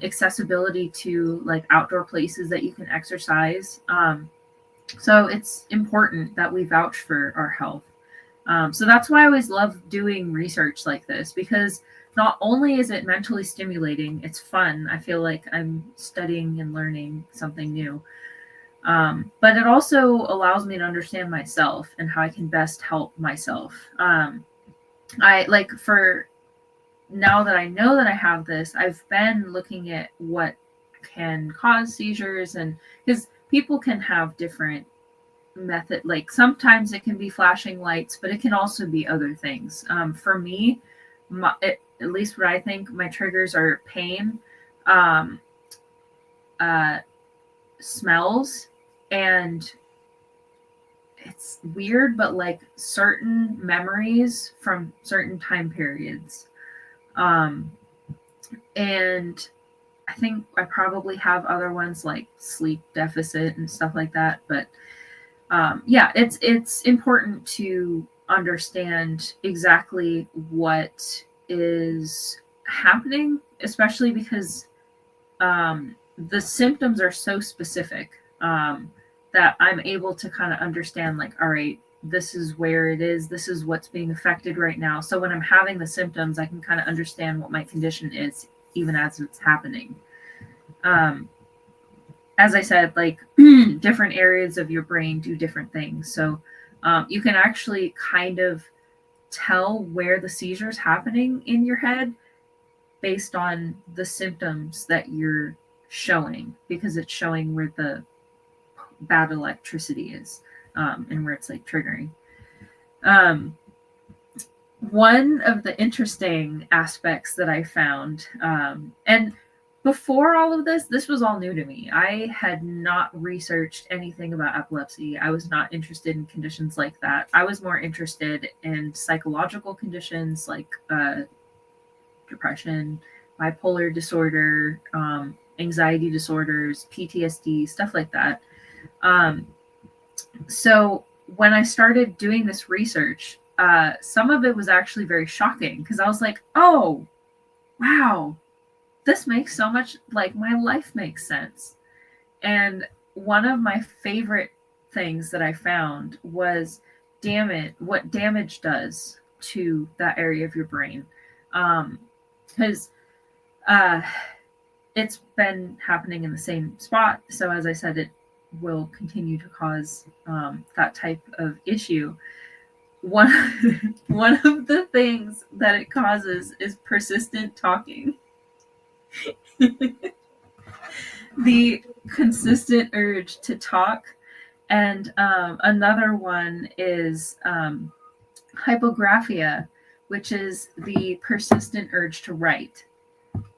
accessibility to, like, outdoor places that you can exercise. So it's important that we vouch for our health. So that's why I always love doing research like this, because not only is it mentally stimulating, it's fun. I feel like I'm studying and learning something new. But it also allows me to understand myself and how I can best help myself. For now that I know that I have this, I've been looking at what can cause seizures, and because people can have different method, like sometimes it can be flashing lights, but it can also be other things. For me, at least what I think, my triggers are pain, smells, and it's weird, but like certain memories from certain time periods. And I think I probably have other ones like sleep deficit and stuff like that. But yeah, it's important to understand exactly what is happening, especially because the symptoms are so specific that I'm able to kind of understand, like, all right, this is where it is. This is what's being affected right now. So when I'm having the symptoms, I can kind of understand what my condition is, even as it's happening. As I said, like, different areas of your brain do different things. So you can actually kind of tell where the seizure is happening in your head based on the symptoms that you're showing, because it's showing where the bad electricity is, and where it's like triggering. One of the interesting aspects that I found, and before all of this was all new to me. I had not researched anything about epilepsy. I was not interested in conditions like that. I was more interested in psychological conditions like depression, bipolar disorder, anxiety disorders, PTSD, stuff like that. So when I started doing this research, some of it was actually very shocking because I was like, oh, wow, this makes so much, like, my life makes sense. And one of my favorite things that I found was what damage does to that area of your brain. Because it's been happening in the same spot. So as I said, it will continue to cause that type of issue. One of the things that it causes is persistent talking. The consistent urge to talk. And another one is hypographia, which is the persistent urge to write.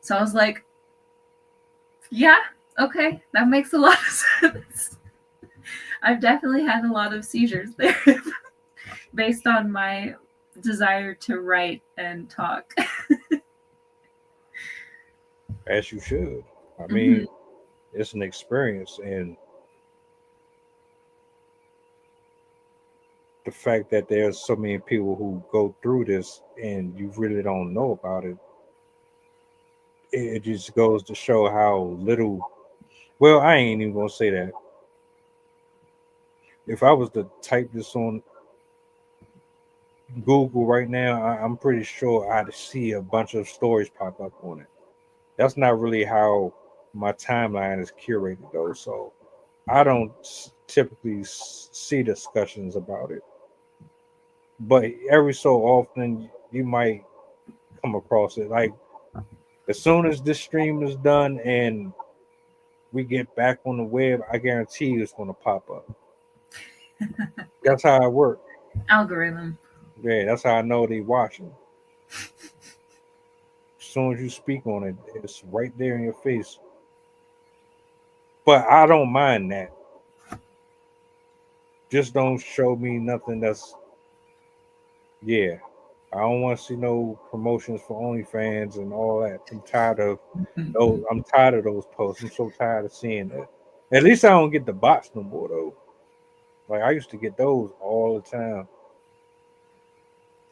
So I was like, yeah, okay, that makes a lot of sense. I've definitely had a lot of seizures there based on my desire to write and talk. As you should. I mean, it's an experience, and the fact that there's so many people who go through this and you really don't know about it, it just goes to show how little. Well, I ain't even gonna say that. If I was to type this on Google right now, I'm pretty sure I'd see a bunch of stories pop up on it. That's not really how my timeline is curated, though. So I don't typically see discussions about it. But every so often, you might come across it. Like, as soon as this stream is done and we get back on the web, I guarantee you it's going to pop up. That's how it works. Algorithm. Yeah, that's how I know they watching. As soon as you speak on it, it's right there in your face. But I don't mind that. Just don't show me nothing that's, yeah. I don't want to see no promotions for OnlyFans and all that. I'm tired of those. I'm tired of those posts. I'm so tired of seeing that. At least I don't get the bots no more, though. Like, I used to get those all the time.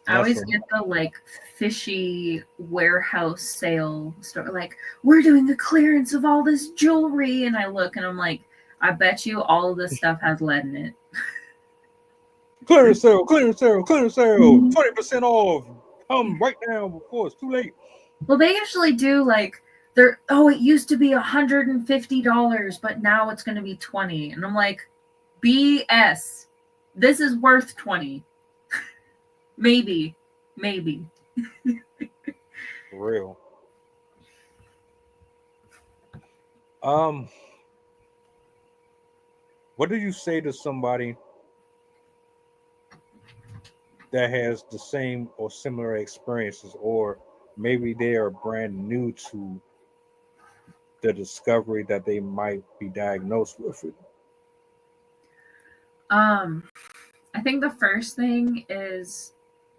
I always get the, like, fishy warehouse sale store, like, we're doing a clearance of all this jewelry, and I look and I'm like, I bet you all of this stuff has lead in it. Clearance sale, clearance sale, clearance sale, 20% off. Come right now before it's too late. Well, they usually do, like, it used to be $150, but now it's going to be $20. And I'm like, BS. This is worth $20. Maybe. For real. What do you say to somebody that has the same or similar experiences, or maybe they are brand new to the discovery that they might be diagnosed with it? I think the first thing is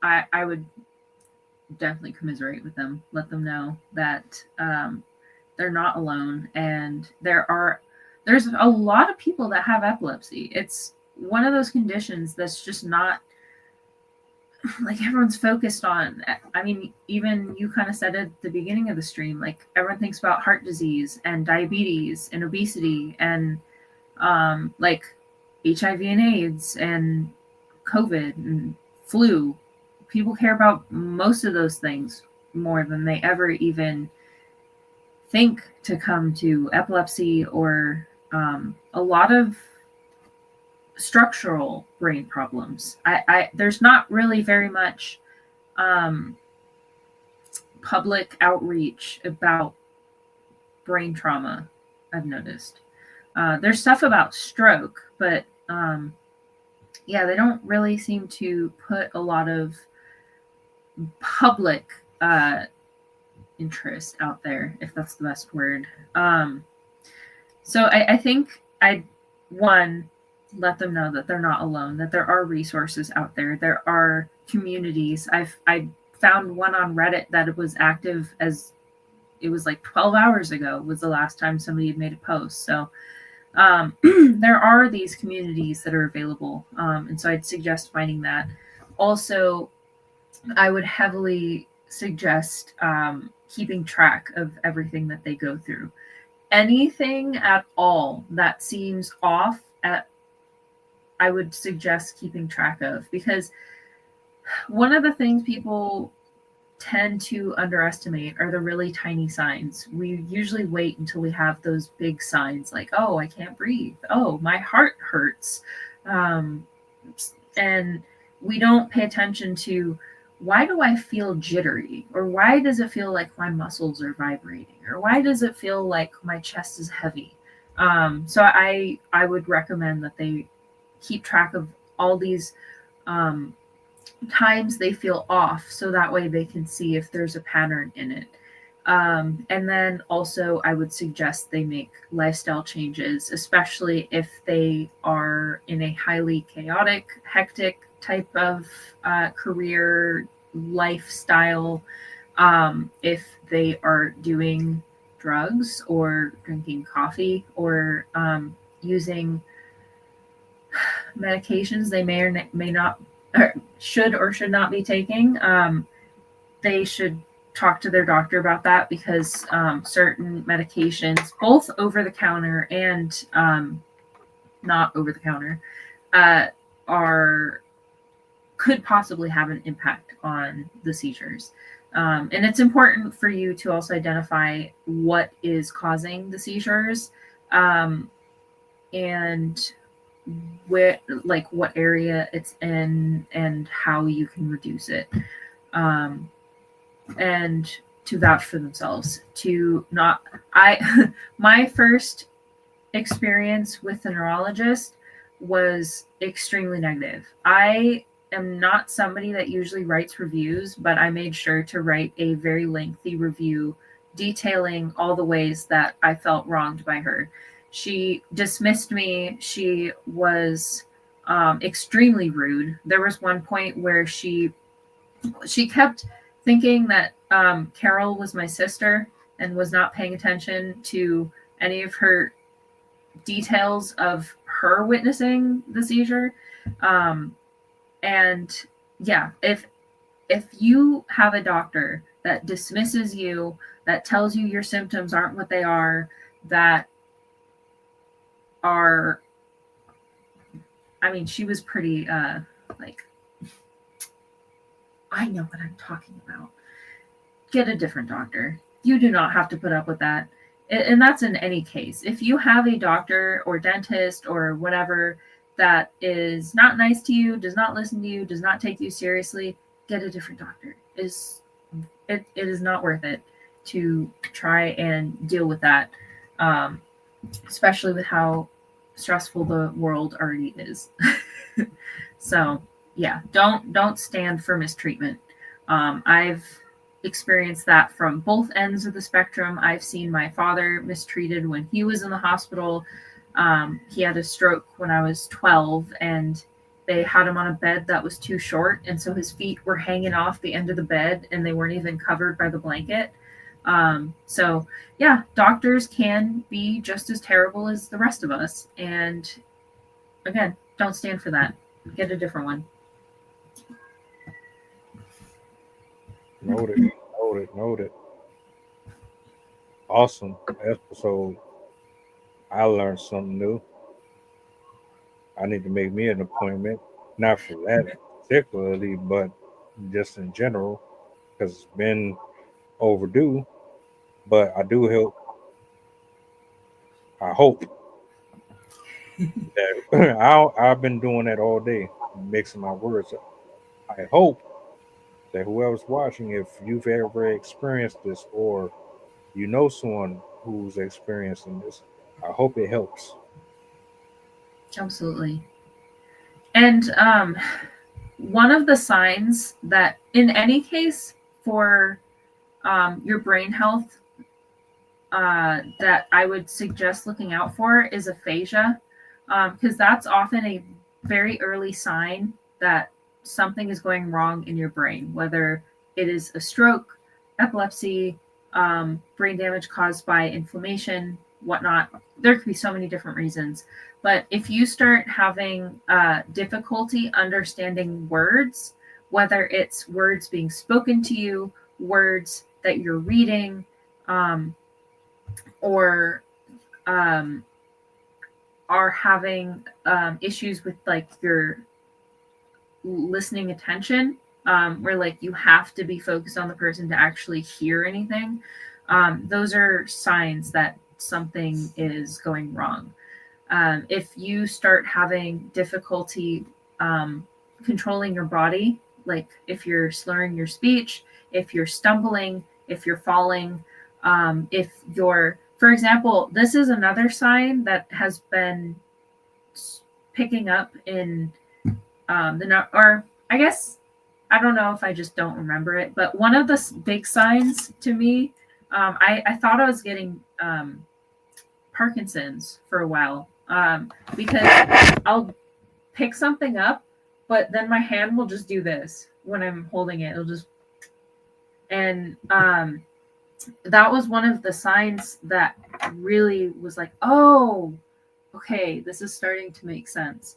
I would definitely commiserate with them, let them know that they're not alone, and there's a lot of people that have epilepsy. It's one of those conditions that's just not, like, everyone's focused on. I mean, even you kind of said at the beginning of the stream, like, everyone thinks about heart disease and diabetes and obesity and like HIV and AIDS and COVID and flu. People care about most of those things more than they ever even think to come to epilepsy or a lot of structural brain problems. There's not really very much public outreach about brain trauma, I've noticed. There's stuff about stroke, but yeah, they don't really seem to put a lot of public interest out there, if that's the best word. So I think I'd let them know that they're not alone, that there are resources out there. There are communities. I found one on Reddit that was active as it was like 12 hours ago was the last time somebody had made a post. So there are these communities that are available. And so I'd suggest finding that. also, I would heavily suggest keeping track of everything that they go through. Anything at all that seems off, I would suggest keeping track of, because one of the things people tend to underestimate are the really tiny signs. We usually wait until we have those big signs like, oh, I can't breathe. Oh, my heart hurts. And we don't pay attention to, why do I feel jittery? Or why does it feel like my muscles are vibrating? Or why does it feel like my chest is heavy? So I would recommend that they keep track of all these times they feel off, so that way they can see if there's a pattern in it. And then also I would suggest they make lifestyle changes, especially if they are in a highly chaotic, hectic type of career lifestyle. If they are doing drugs or drinking coffee or using medications they may or may not, or should not be taking, they should talk to their doctor about that, because certain medications, both over the counter and not over the counter, could possibly have an impact on the seizures. And it's important for you to also identify what is causing the seizures, and where, like, what area it's in and how you can reduce it, and to vouch for themselves. My first experience with a neurologist was extremely negative. I am not somebody that usually writes reviews, but I made sure to write a very lengthy review detailing all the ways that I felt wronged by her. She dismissed me. She was extremely rude. There was one point where she kept thinking that Carol was my sister and was not paying attention to any of her details of her witnessing the seizure. And yeah, if you have a doctor that dismisses you, that tells you your symptoms aren't what they are, that are, I mean, she was pretty like, I know what I'm talking about. Get a different doctor. You do not have to put up with that. And that's in any case. If you have a doctor or dentist or whatever that is not nice to you, does not listen to you, does not take you seriously, get a different doctor. It is not worth it to try and deal with that, especially with how stressful the world already is. So yeah, don't stand for mistreatment. I've experienced that from both ends of the spectrum. I've seen my father mistreated when he was in the hospital. He had a stroke when I was 12, and they had him on a bed that was too short, and so his feet were hanging off the end of the bed and they weren't even covered by the blanket. So yeah, doctors can be just as terrible as the rest of us, and again, don't stand for that. Get a different one. Noted. Awesome episode. I learned something new. I need to make me an appointment, not for that particularly, but just in general, because it's been overdue. But I hope that I've been doing that all day, mixing my words up. I hope that whoever's watching, if you've ever experienced this or you know someone who's experiencing this, I hope it helps. Absolutely. And one of the signs that, in any case, for your brain health, that I would suggest looking out for is aphasia, because that's often a very early sign that something is going wrong in your brain, whether it is a stroke, epilepsy, brain damage caused by inflammation, whatnot. There could be so many different reasons. But if you start having difficulty understanding words, whether it's words being spoken to you, words that you're reading, or are having issues with like your listening attention, where like you have to be focused on the person to actually hear anything. Those are signs that something is going wrong. If you start having difficulty controlling your body, like if you're slurring your speech, if you're stumbling, if you're falling, if you're, for example, this is another sign that has been picking up in or I guess, I don't know if I just don't remember it, but one of the big signs to me, I thought I was getting Parkinson's for a while, because I'll pick something up, but then my hand will just do this when I'm holding it. It'll just, and that was one of the signs that really was like, oh, okay, this is starting to make sense.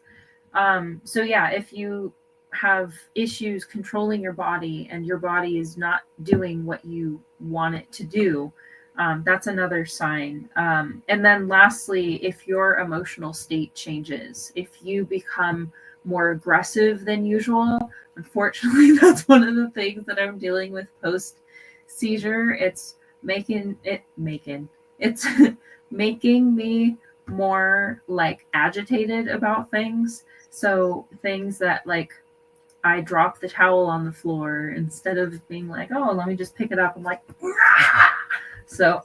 So yeah, if you have issues controlling your body and your body is not doing what you want it to do, that's another sign. And then lastly, if your emotional state changes, if you become more aggressive than usual, unfortunately, that's one of the things that I'm dealing with post seizure. It's making me more like agitated about things. So things that like I drop the towel on the floor instead of being like, oh, let me just pick it up. I'm like, ah! So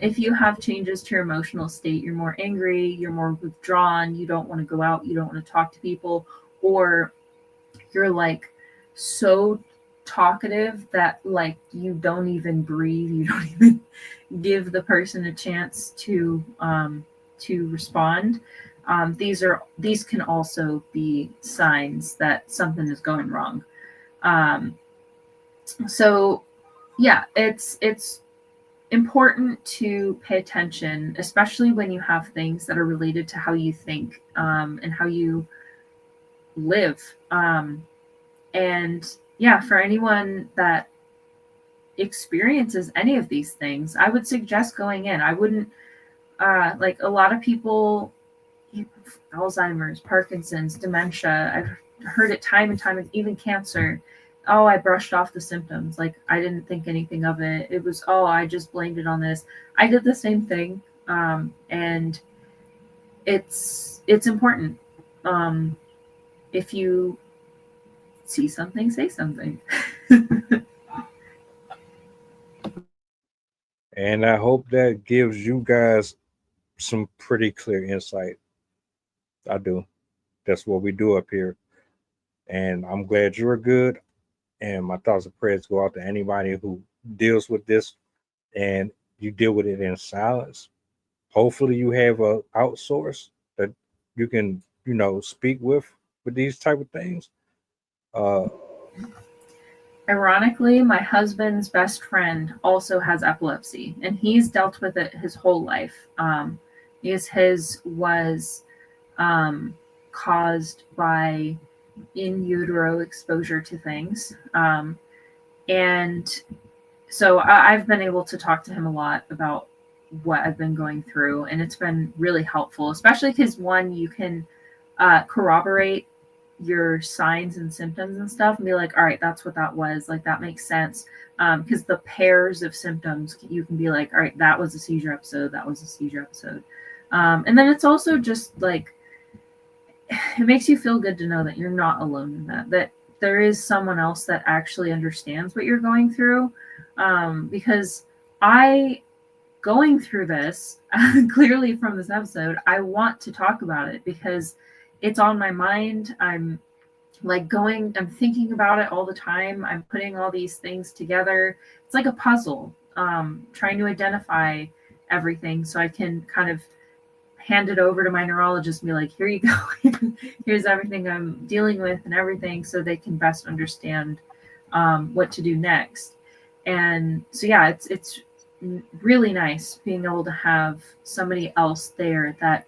if you have changes to your emotional state, you're more angry, you're more withdrawn, you don't want to go out, you don't want to talk to people, or you're like so talkative that like you don't even breathe, you don't even give the person a chance to respond. These can also be signs that something is going wrong. So yeah, it's important to pay attention, especially when you have things that are related to how you think, and how you live. And yeah, for anyone that experiences any of these things, I would suggest going in. I wouldn't, like a lot of people, Alzheimer's, Parkinson's, dementia, I've heard it time and time, even cancer. Oh, I brushed off the symptoms. Like I didn't think anything of it. It was, oh, I just blamed it on this. I did the same thing. And it's important. If you see something, say something. And I hope that gives you guys some pretty clear insight. I do. That's what we do up here. And I'm glad you're good. And my thoughts and prayers go out to anybody who deals with this and you deal with it in silence. Hopefully you have a outsource that you can, speak with these type of things. Ironically, my husband's best friend also has epilepsy, and he's dealt with it his whole life. Because his was caused by in utero exposure to things. And so I've been able to talk to him a lot about what I've been going through, and it's been really helpful, especially because one, you can corroborate your signs and symptoms and stuff and be like, all right, that's what that was. Like, that makes sense. Because the pairs of symptoms, you can be like, all right, that was a seizure episode. That was a seizure episode. And then it's also just like, it makes you feel good to know that you're not alone in that there is someone else that actually understands what you're going through. Because going through this, clearly from this episode, I want to talk about it because it's on my mind. I'm thinking about it all the time. I'm putting all these things together. It's like a puzzle, trying to identify everything so I can kind of hand it over to my neurologist and be like, here you go. Here's everything I'm dealing with and everything, so they can best understand what to do next. And so, yeah, it's really nice being able to have somebody else there that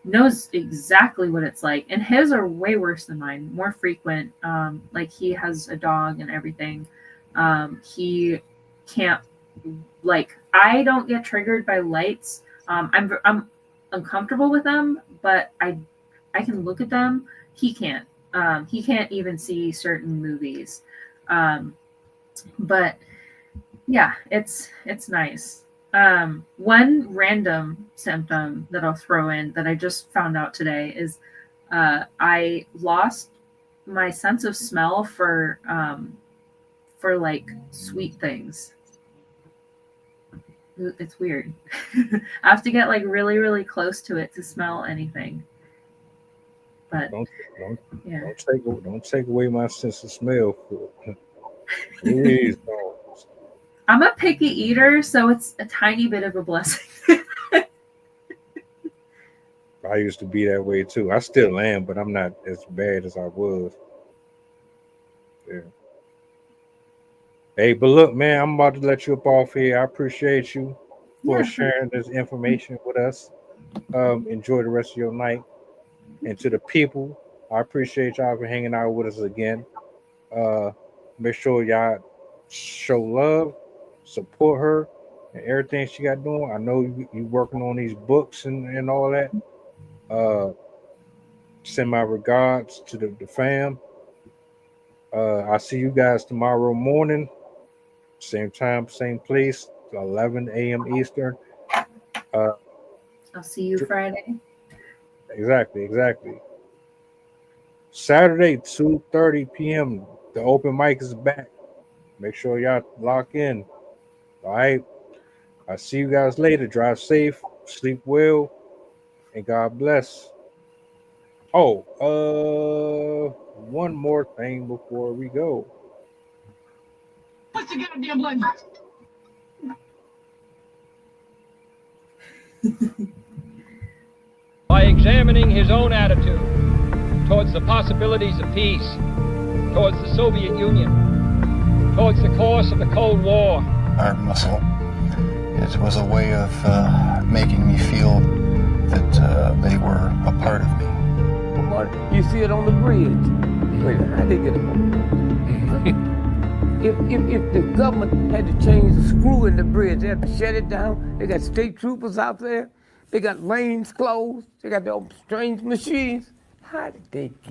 knows exactly what it's like. And his are way worse than mine, more frequent. Like he has a dog and everything. He can't, like, I don't get triggered by lights. I'm uncomfortable with them, but I can look at them. He can't. He can't even see certain movies. But yeah, it's nice. One random symptom that I'll throw in that I just found out today is I lost my sense of smell for like sweet things. It's weird. I have to get like really, really close to it to smell anything. But Don't yeah. don't take away my sense of smell. Please don't. I'm a picky eater, so it's a tiny bit of a blessing. I used to be that way too. I still am, but I'm not as bad as I was. Yeah. Hey, but look, man, I'm about to let you up off here. I appreciate you for sharing this information with us. Enjoy the rest of your night. And to the people, I appreciate y'all for hanging out with us again. Make sure y'all show love, support her, and everything she got doing. I know you working on these books and all that. Send my regards to the fam. I'll see you guys tomorrow morning. Same time, same place, 11 a.m. Eastern. I'll see you Friday. Exactly. Saturday, 2:30 p.m. The open mic is back. Make sure y'all lock in. All right. I'll see you guys later. Drive safe, sleep well, and God bless. Oh, one more thing before we go. What's the goddamn lunch? By examining his own attitude towards the possibilities of peace, towards the Soviet Union, towards the course of the Cold War. Our muscle. It was a way of making me feel that they were a part of me. You see it on the bridge. Wait, how they get it? If the government had to change the screw in the bridge, they had to shut it down. They got state troopers out there. They got lanes closed. They got their strange machines. How did they get